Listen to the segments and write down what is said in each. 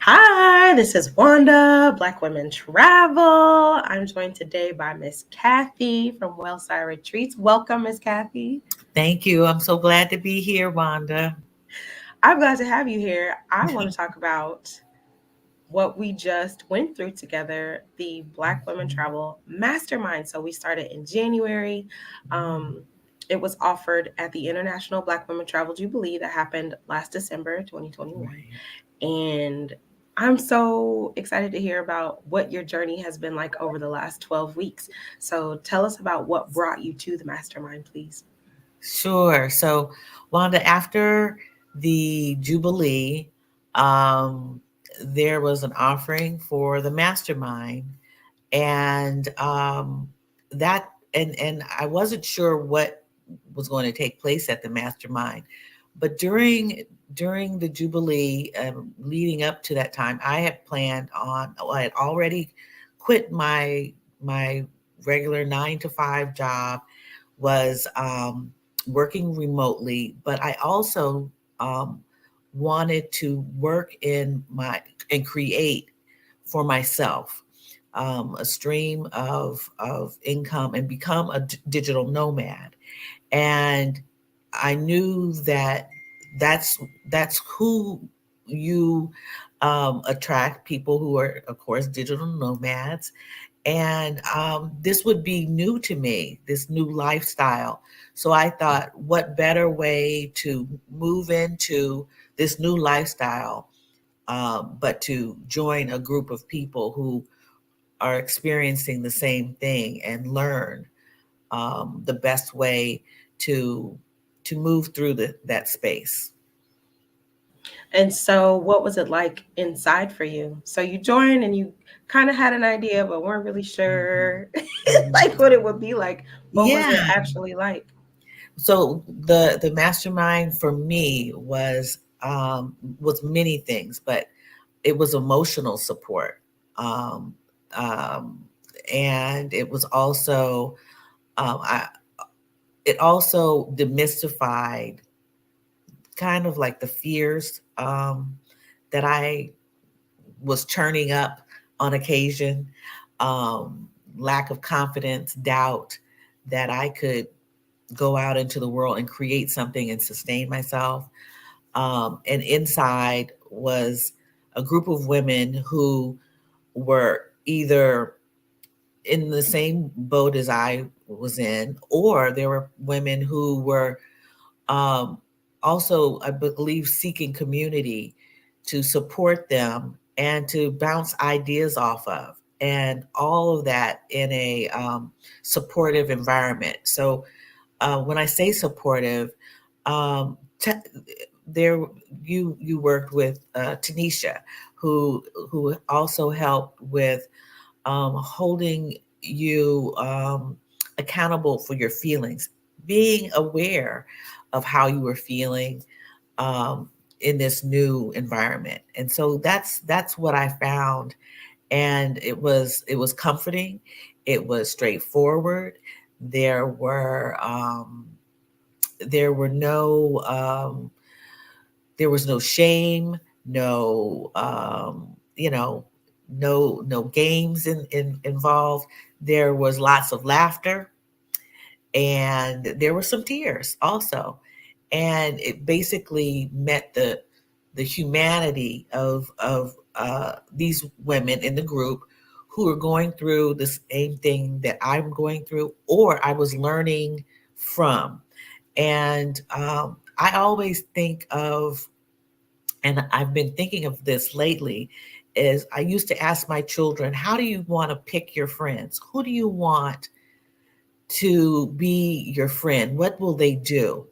Hi, this is Wanda, Black Women Travel. I'm joined today by Miss Kathy from Wellside Retreats. Welcome, Miss Kathy. Thank you. I'm so glad to be here, Wanda. I'm glad to have you here. I want to talk about what we just went through together, the Black Women Travel Mastermind. So we started in January. Um, it was offered at the International Black Women Travel Jubilee that happened last December 2021. Right. And I'm so excited to hear about what your journey has been like over the last 12 weeks. So tell us about what brought you to the mastermind, please. Sure. So, Wanda, after the Jubilee, um, there was an offering for the mastermind, and and I wasn't sure what was going to take place at the mastermind, but during the Jubilee, leading up to that time, I had planned on. I had already quit my regular 9 to 5 job, was working remotely, but I also um, wanted to work and create for myself a stream of income and become a digital nomad. And I knew that that's that's who you attract, people who are, of course, digital nomads. And this would be new to me, this new lifestyle. So I thought, what better way to move into this new lifestyle, but to join a group of people who are experiencing the same thing and learn the best way to move through that space. And so, what was it like inside for you? So, you joined and you kind of had an idea, but weren't really Mhm. sure Mhm. like what it would be like. What was it Yeah. actually like? So the mastermind for me was many things, but it was emotional support, um, um, and it was also I, it also demystified kind of like the fears that I was churning up on occasion, um, lack of confidence, doubt that I could go out into the world and create something and sustain myself. And inside was a group of women who were either in the same boat as I was in, or there were women who were um, also, I believe, seeking community to support them and to bounce ideas off of, and all of that in a supportive environment. So when I say supportive, um, te- there you worked with Tanisha, who also helped with holding you accountable for your feelings, being aware of how you were feeling um, in this new environment. And so that's what I found, and it was comforting. It was straightforward. There were there were no there was no shame, no no games involved. There was lots of laughter, and there were some tears also. And it basically met the humanity of these women in the group who are going through the same thing that I'm going through, or I was learning from. And I always think of, and I've been thinking of this lately, is I used to ask my children, how do you want to pick your friends? Who do you want to be your friend? What will they do?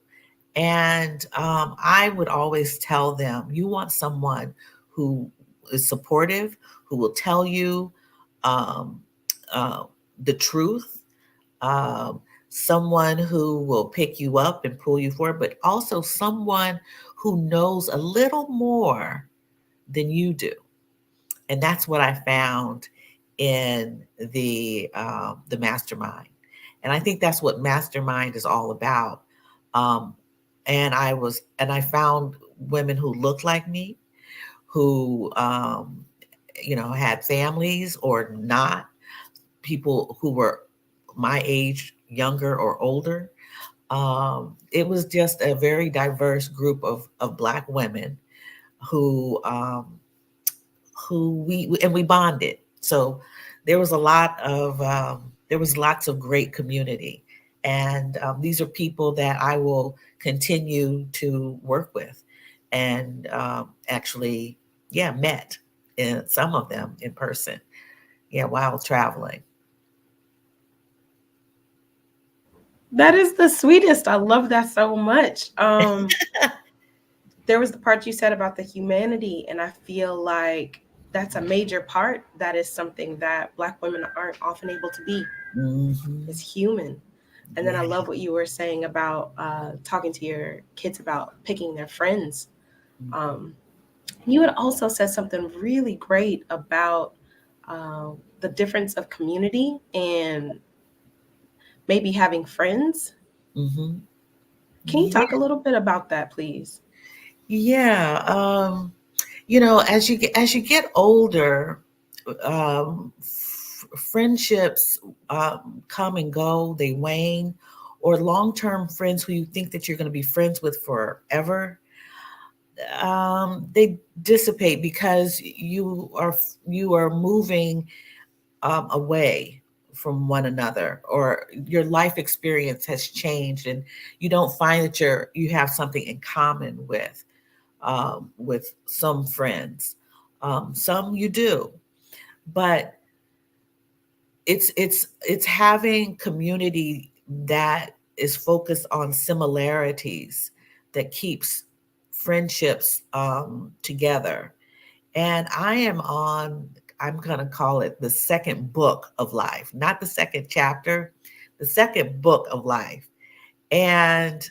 And I would always tell them, you want someone who is supportive, who will tell you um, uh, the truth, um, someone who will pick you up and pull you forward, but also someone who knows a little more than you do. And that's what I found in the mastermind. And I think that's what mastermind is all about. Um, and I found women who looked like me, who had families or not, people who were my age, younger or older. It was just a very diverse group of Black women who we bonded. So there was a lot of there was lots of great community, and these are people that I will continue to work with, and actually, yeah, met in some of them in person. Yeah, while traveling. That is the sweetest. I love that so much. There was the part you said about the humanity, and I feel like that's a major part. That is something that Black women aren't often able to be, is Hmm. human. And then I Yeah. love what you were saying about talking to your kids about picking their friends. Um, you had also said something really great about the difference of community and maybe having friends. Hmm. Can you talk Yeah. a little bit about that, please? Yeah. As you get older, friendships come and go, they wane, or long-term friends who you think that you're going to be friends with forever, they dissipate because you are moving away from one another, or your life experience has changed, and you don't find that you have something in common with some friends. Some you do, but it's having community that is focused on similarities that keeps friendships together. And I'm going to call it the second book of life, not the second chapter, the second book of life. And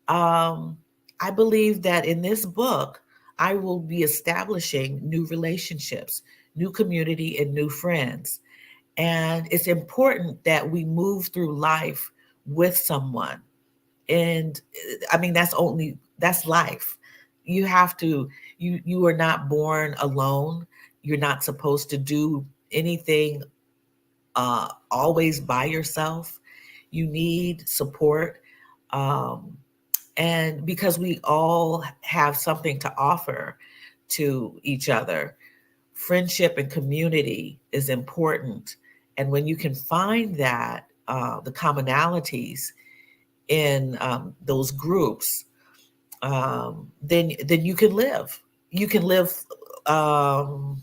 um, I believe that in this book, I will be establishing new relationships, new community, and new friends. And it's important that we move through life with someone. And I mean, that's life. You have to, you are not born alone. You're not supposed to do anything always by yourself. You need support. Um, and because we all have something to offer to each other, friendship and community is important. And when you can find that, the commonalities in those groups, then You can live. Um,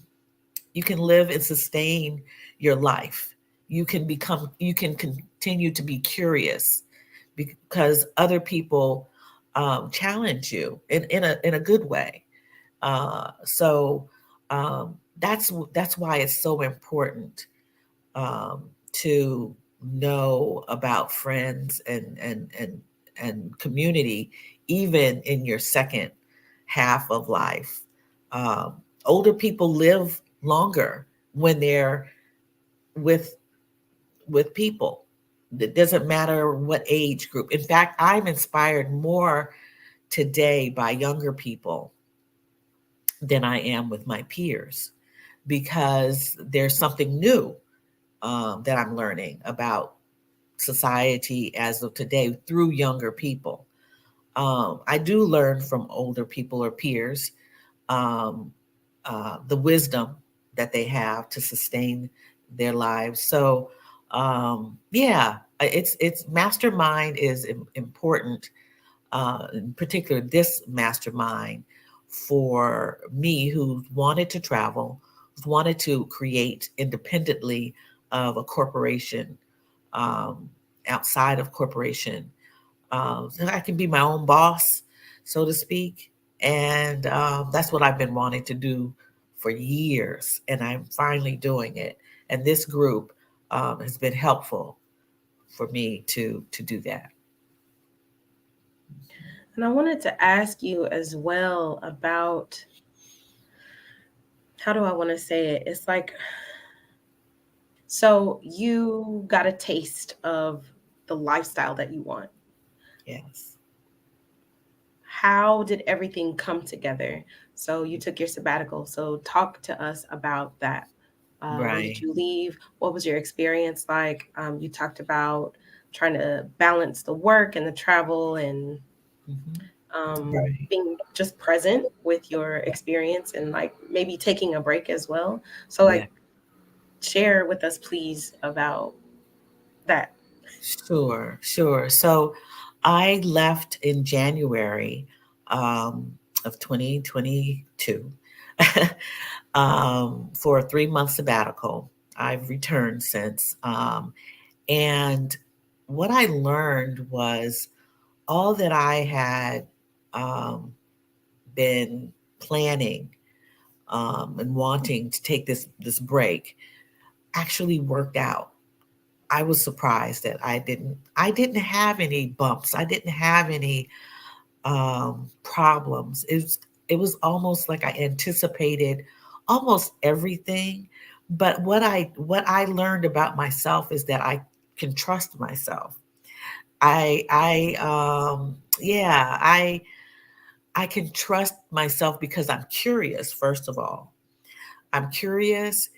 you can live and sustain your life. You can continue to be curious because other people challenge you in a good way. So that's why it's so important um, to know about friends and community, even in your second half of life. Um, Older people live longer when they're with people. It doesn't matter what age group. In fact, I'm inspired more today by younger people than I am with my peers because there's something new that I'm learning about society as of today through younger people. I do learn from older people or peers um, the wisdom that they have to sustain their lives. So, yeah, it's mastermind is important, in particular this mastermind for me who wanted to travel, who wanted to create independently of a corporation, um, outside of corporation, so I can be my own boss, so to speak. And that's what I've been wanting to do for years, and I'm finally doing it. And this group has been helpful for me to do that. And I wanted to ask you as well about, how do I want to say it? It's like, so you got a taste of the lifestyle that you want. Yes. How did everything come together? So you took your sabbatical. So talk to us about that. When did Right. you leave? What was your experience like? You talked about trying to balance the work and the travel and Hmm. Right. being just present with your experience and like maybe taking a break as well. So Yeah. like share with us please about that. Sure, sure. So I left in January of 2022 for a 3 month sabbatical. I've returned since. And what I learned was all that I had um, been planning and wanting to take this break actually worked out. I was surprised that I didn't have any bumps. I didn't have any problems. It was almost like I anticipated almost everything. But what I learned about myself is that I can trust myself. I can trust myself because I'm curious, first of all. I'm curious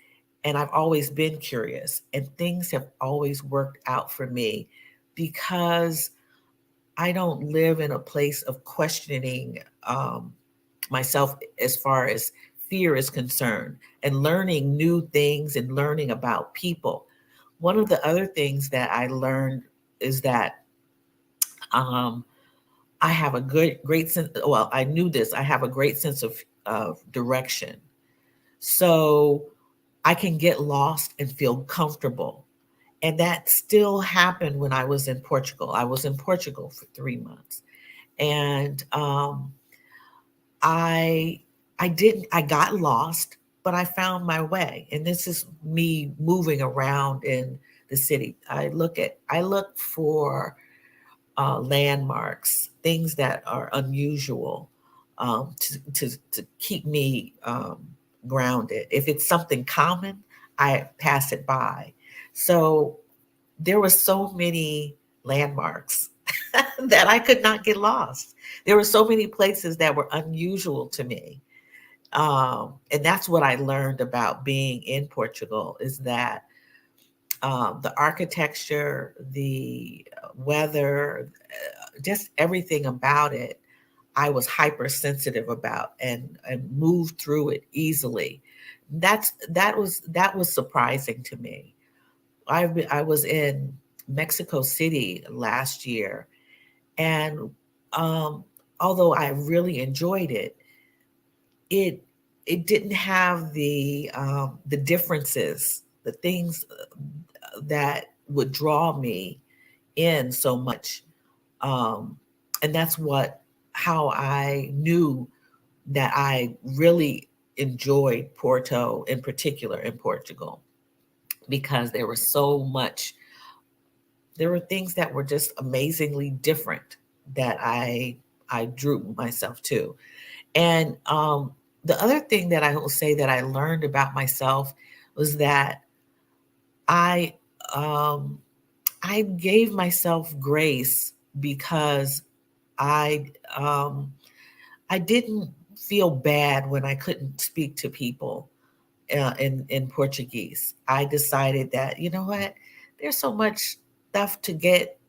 and I've always been curious, and things have always worked out for me because I don't live in a place of questioning myself as far as fear is concerned, and learning new things and learning about people. One of the other things that I learned is that um, I have a great sense. Well, I knew this. I have a great sense of direction. So I can get lost and feel comfortable. And that still happened when I was in Portugal. I was in Portugal for 3 months. And I I got lost, but I found my way. And this is me moving around in the city. I look for landmarks, things that are unusual, to keep me grounded. If it's something common, I pass it by. So there were so many landmarks that I could not get lost. There were so many places that were unusual to me. And that's what I learned about being in Portugal is that the architecture, the weather, just everything about it, I was hypersensitive about and moved through it easily. That was surprising to me. I was in Mexico City last year, and um, although I really enjoyed it, it it didn't have the differences, the things that would draw me in so much. Um, and that's what how I knew that I really enjoyed Porto in particular in Portugal, because there were things that were just amazingly different that I drew myself to. And the other thing that I will say that I learned about myself was that I um, I gave myself grace because I um, I didn't feel bad when I couldn't speak to people in Portuguese. I decided that, you know what, there's so much stuff to get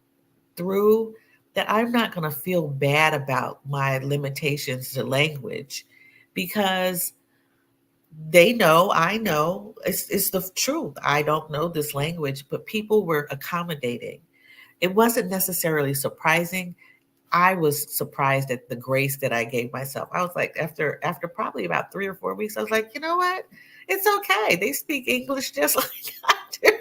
through that I'm not going to feel bad about my limitations to language, because they know, I know, it's the truth. I don't know this language, but people were accommodating. It wasn't necessarily surprising. I was surprised at the grace that I gave myself. I was like, after probably about 3 or 4 weeks, I was like, you know what? It's okay. They speak English just like I do.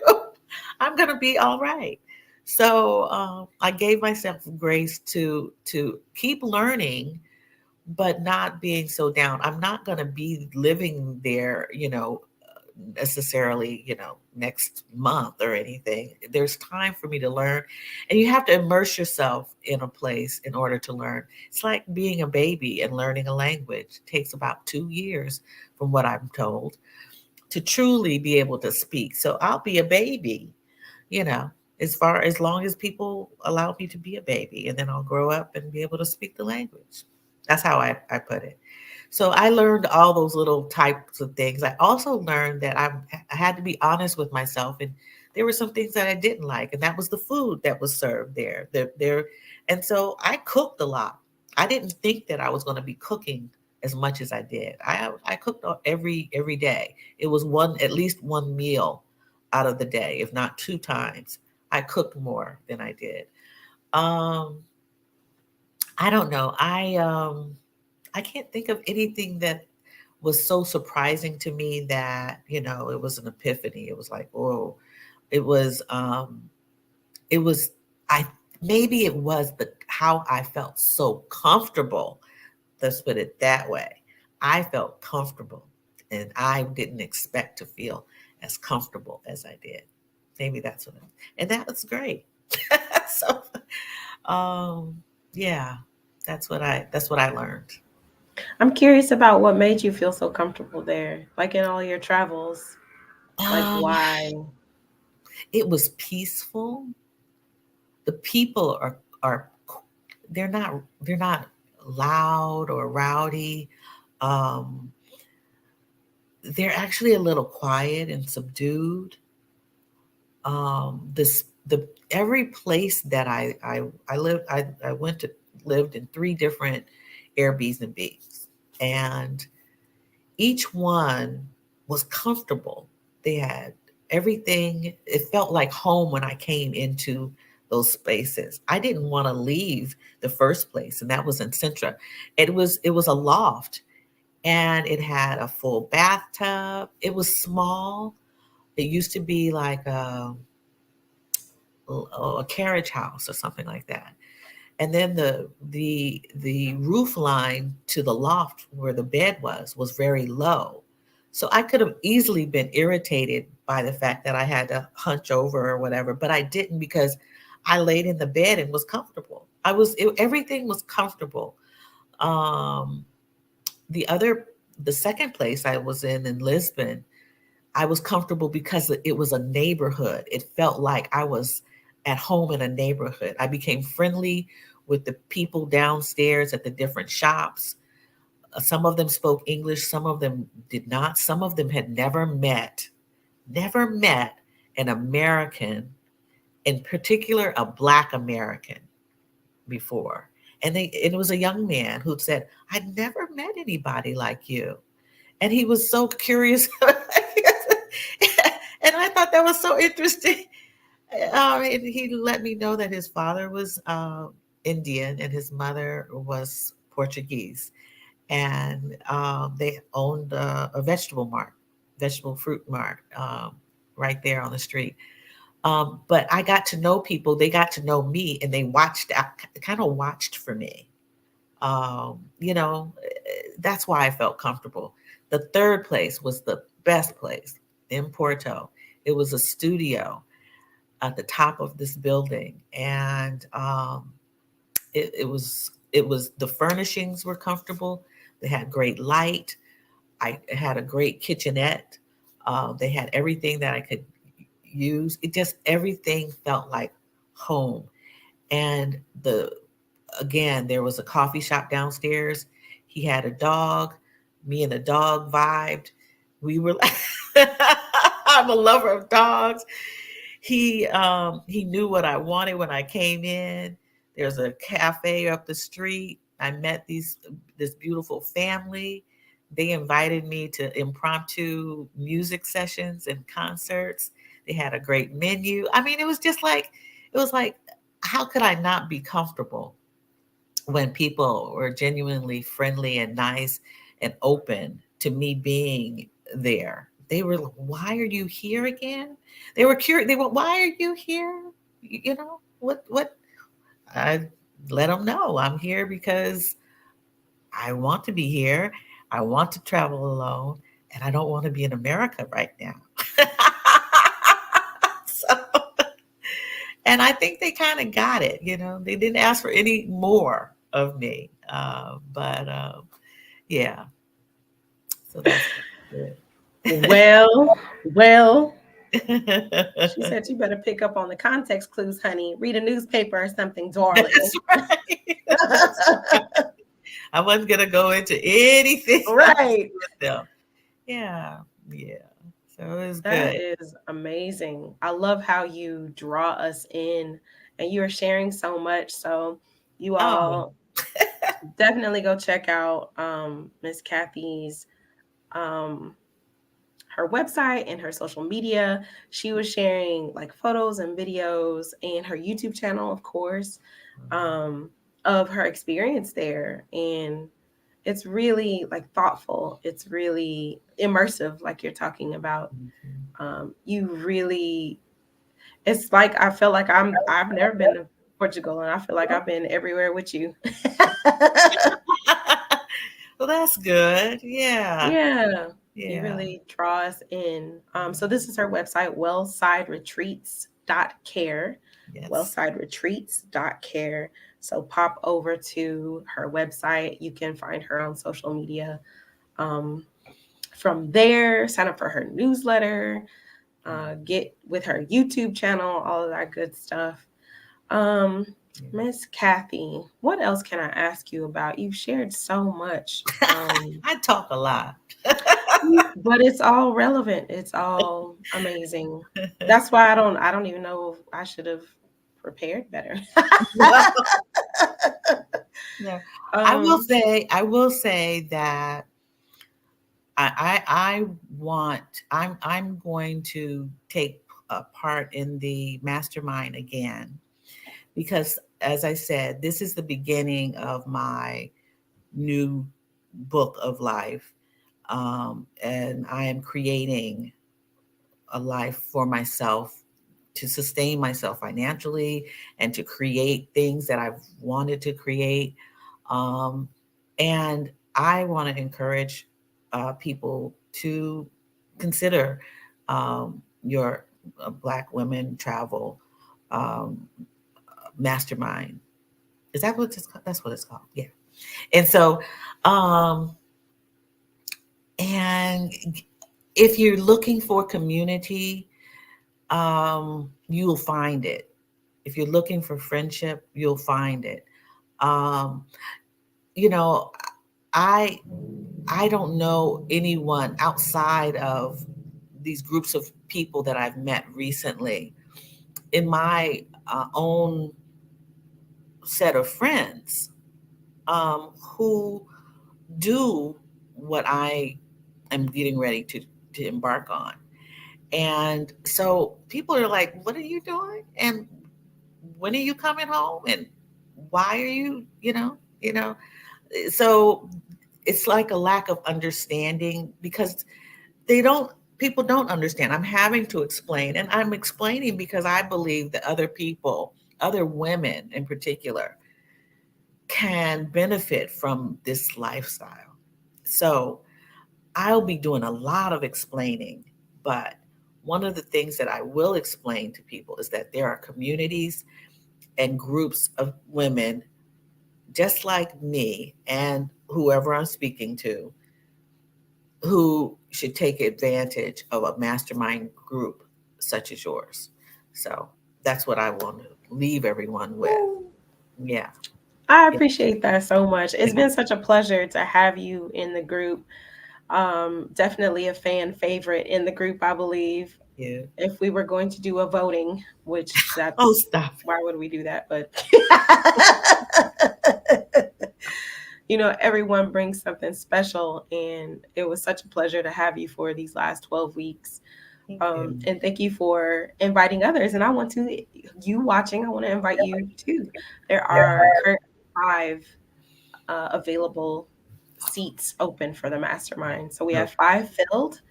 I'm gonna be all right. So I gave myself grace to keep learning, but not being so down. I'm not gonna be living there, necessarily, next month or anything. There's time for me to learn. And you have to immerse yourself in a place in order to learn. It's like being a baby and learning a language. It takes about 2 years, from what I'm told, to truly be able to speak. So I'll be a baby, you know, as long as people allow me to be a baby, and then I'll grow up and be able to speak the language. That's how I put it. So I learned all those little types of things. I also learned that I had to be honest with myself, and there were some things that I didn't like, and that was the food that was served there. And so I cooked a lot. I didn't think that I was going to be cooking as much as I did. I cooked every day. It was one at least one meal out of the day, if not two times. I cooked more than I did. Um, I don't know. I can't think of anything that was so surprising to me that, it was an epiphany. It was like, whoa. It was it was I maybe it was the how I felt so comfortable. Let's put it that way. I felt comfortable, and I didn't expect to feel as comfortable as I did. Maybe that's what and that was great. So um yeah, that's what I learned. I'm curious about what made you feel so comfortable there, like in all your travels. Like, Um, why? it was peaceful. The people are they're not loud or rowdy. Um, they're actually a little quiet and subdued. This the Every place that I went to lived in three different Airbnbs, and each one was comfortable. They had everything. It felt like home when I came into those spaces. I didn't want to leave the first place, and that was in Centra. It was a loft, and it had a full bathtub. It was small. It used to be like a carriage house or something like that. And then the roof line to the loft where the bed was very low. So I could have easily been irritated by the fact that I had to hunch over or whatever, but I didn't because I laid in the bed and was comfortable. Everything was comfortable. Um, the other the second place I was in Lisbon, I was comfortable because it was a neighborhood. It felt like I was at home in a neighborhood. I became friendly with the people downstairs at the different shops. Some of them spoke English, some of them did not. Some of them had never met an American, in particular a Black American before. And it was a young man who said, "I'd never met anybody like you." And he was so curious. And I thought that was so interesting. And he let me know that his father was Indian and his mother was Portuguese, and they owned a vegetable fruit mart, right there on the street. But I got to know people; they got to know me, and they kind of watched for me. That's why I felt comfortable. The third place was the best place in Porto. It was a studio at the top of this building, and it was the furnishings were comfortable. They had great light. I had a great kitchenette. They had everything that I could use. It just everything felt like home. And there was a coffee shop downstairs. He had a dog. Me and the dog vibed. We were like, I'm a lover of dogs. He knew what I wanted when I came in. There's a cafe up the street. I met this beautiful family. They invited me to impromptu music sessions and concerts. They had a great menu. I mean, it was like how could I not be comfortable when people were genuinely friendly and nice and open to me being there? They were like, "Why are you here again?" They were curious. They went, "Why are you here?" What? I let them know I'm here because I want to be here. I want to travel alone, and I don't want to be in America right now. So, and I think they kind of got it. They didn't ask for any more of me, but yeah. So that's good. Well, well, she That's said you better pick up on the context clues, honey. Read a newspaper or something, darling. right. That's right. I wasn't gonna go into anything else Right. with them. Yeah, yeah. So it was That good. is amazing. I love how you draw us in and you are sharing so much. So you Oh, all definitely go check out Miss Kathy's um her website and her social media. She was sharing like photos and videos and her YouTube channel, of course, um, of her experience there. And it's really like thoughtful. It's really immersive, like you're talking about. You really, it's like I feel like I've never been to Portugal, and I feel like I've been everywhere with you. well, that's good. Yeah, Yeah, you yeah. really draw us in. So this is her website, wellsideretreats.care, Yes. wellsideretreats.care. So pop over to her website. You can find her on social media. Um, from there, sign up for her newsletter, get with her YouTube channel, all of that good stuff. Um, Yeah. Miss Kathy, what else can I ask you about? You've shared so much. I talk a lot. But it's all relevant. It's all amazing. That's why I don't even know if I should have prepared better. Yeah. um I will say that I want, I'm going to take a part in the mastermind again because, as I said, this is the beginning of my new book of life. And I am creating a life for myself to sustain myself financially and to create things that I've wanted to create. Um, and I want to encourage people to consider your Black Women Travel um, Mastermind. Is that what it's called? That's what it's called. Yeah. And so, um, and if you're looking for community, you'll find it. If you're looking for friendship, you'll find it. Um, you know, I I don't know anyone outside of these groups of people that I've met recently in my own set of friends who do what I am getting ready to embark on. And so people are like, "What are you doing? And when are you coming home? And why are you, you know?" So it's like a lack of understanding because they don't people don't understand. I'm having to explain, and I'm explaining because I believe that other people, other women in particular, can benefit from this lifestyle. So I'll be doing a lot of explaining, but one of the things that I will explain to people is that there are communities and groups of women just like me and whoever I'm speaking to who should take advantage of a mastermind group such as yours. So that's what I want to leave everyone with. Yeah. I Yeah. appreciate that so much. It's been such a pleasure to have you in the group. Definitely a fan favorite in the group, I believe. Yeah. If we were going to do a voting, which Oh, that's stop. why would we do that? But everyone brings something special, and it was such a pleasure to have you for these last 12 weeks. Thank you. And thank you for inviting others. And I want to, you watching, I want to invite you too. There are current 5 available seats open for the mastermind. So we Oh, have 5 filled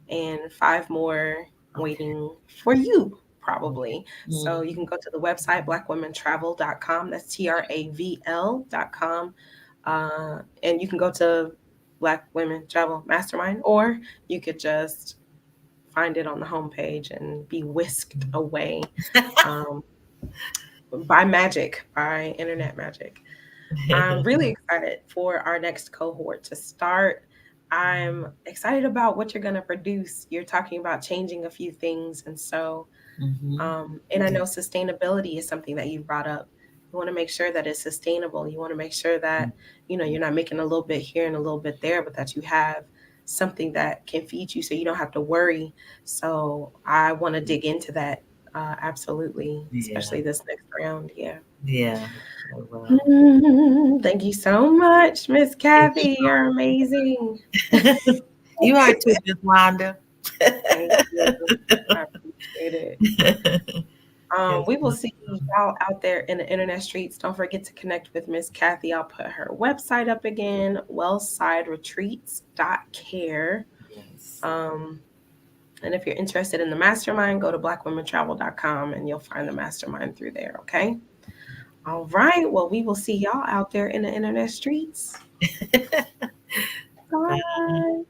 and 5 more okay. waiting for you, Okay. probably. So you Mhm. can go to the website, blackwomentravel.com. That's TRAVL.com. And you can go to Black Women Travel Mastermind, or you could just find it on the homepage and be whisked away um, by magic, by internet magic. I'm really excited for our next cohort to start. I'm excited about what you're going to produce. You're talking about changing a few things. And so, Mhm. and I Yeah. know sustainability is something that you brought up. You want to make sure that it's sustainable. You want to make sure that, you're not making a little bit here and a little bit there, but that you have something that can feed you so you don't have to worry. So I want to dig into that. Absolutely. Yeah. Especially this next round. Yeah. Yeah. Oh, wow. Thank you so much, Miss Thank Kathy. You're amazing. you. You are too, Miss Wanda. Thank you. I appreciate it. Yes, We will ma'am. see y'all out there in the internet streets. Don't forget to connect with Miss Kathy. I'll put her website up again, wellsideretreats.care. Yes. Um, and if you're interested in the mastermind, go to blackwomentravel.com and you'll find the mastermind through there. Okay. All right. Well, we will see y'all out there in the internet streets. Bye. Bye.